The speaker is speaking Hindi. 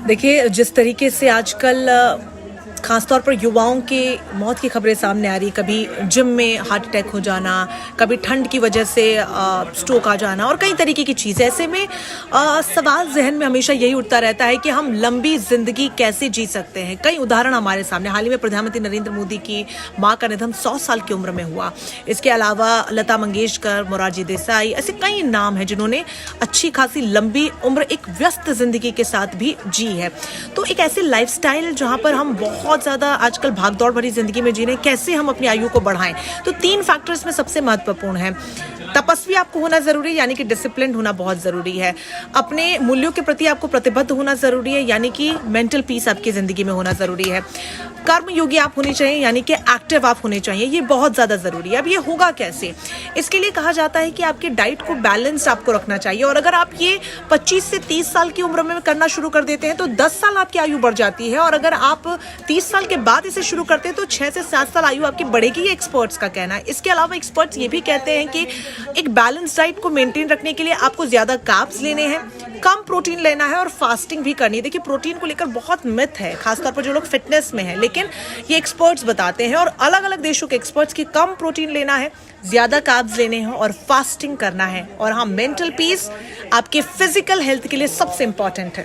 देखिए, जिस तरीके से आजकल खासतौर पर युवाओं के मौत की खबरें सामने आ रही, कभी जिम में हार्ट अटैक हो जाना, कभी ठंड की वजह से स्ट्रोक आ जाना और कई तरीके की चीज़। ऐसे में सवाल जहन में हमेशा यही उठता रहता है कि हम लंबी जिंदगी कैसे जी सकते हैं। कई उदाहरण हमारे सामने, हाल ही में प्रधानमंत्री नरेंद्र मोदी की मां का निधन 100 साल की उम्र में हुआ। इसके अलावा लता मंगेशकर, मोरारजी देसाई, ऐसे कई नाम हैं जिन्होंने अच्छी खासी लंबी उम्र एक व्यस्त जिंदगी के साथ भी जी है। तो एक ऐसे लाइफस्टाइल जहां पर हम बहुत ज्यादा आजकल भागदौड़ भरी जिंदगी में जी रहे हैं, कैसे हम अपनी आयु को बढ़ाएं। तो 3 फैक्टर्स में सबसे महत्वपूर्ण है। तपस्वी आपको होना जरूरी है, यानी कि डिसिप्लिन होना बहुत जरूरी है। अपने मूल्यों के प्रति आपको प्रतिबद्ध होना जरूरी है, यानी कि मेंटल पीस आपकी जिंदगी में होना जरूरी है। कर्मयोगी आप होने चाहिए, यानी कि एक्टिव आप होने चाहिए। ये बहुत ज्यादा जरूरी है। अब ये होगा कैसे? इसके लिए कहा जाता है कि आपकी डाइट को बैलेंस आपको रखना चाहिए। और अगर आप ये 25 से 30 साल की उम्र में करना शुरू कर देते हैं तो 10 साल आपकी आयु बढ़ जाती है। और अगर आप 30 साल के बाद इसे शुरू करते हैं तो 6 से 7 साल आयु आपकी बढ़ेगी, ये एक्सपर्ट्स का कहना है। इसके अलावा एक्सपर्ट्स ये भी कहते हैं कि एक बैलेंस डाइट को मेंटेन रखने के लिए आपको ज्यादा कार्ब्स लेने हैं, कम प्रोटीन लेना है और फास्टिंग भी करनी है। देखिए, प्रोटीन को लेकर बहुत मिथ है, खासतौर पर जो लोग फिटनेस में हैं, लेकिन ये एक्सपर्ट्स बताते हैं और अलग अलग देशों के एक्सपर्ट्स की कम प्रोटीन लेना है, ज्यादा कार्ब्स लेने हैं और फास्टिंग करना है। और हाँ, मेंटल पीस आपके फिजिकल हेल्थ के लिए सबसे इंपॉर्टेंट है।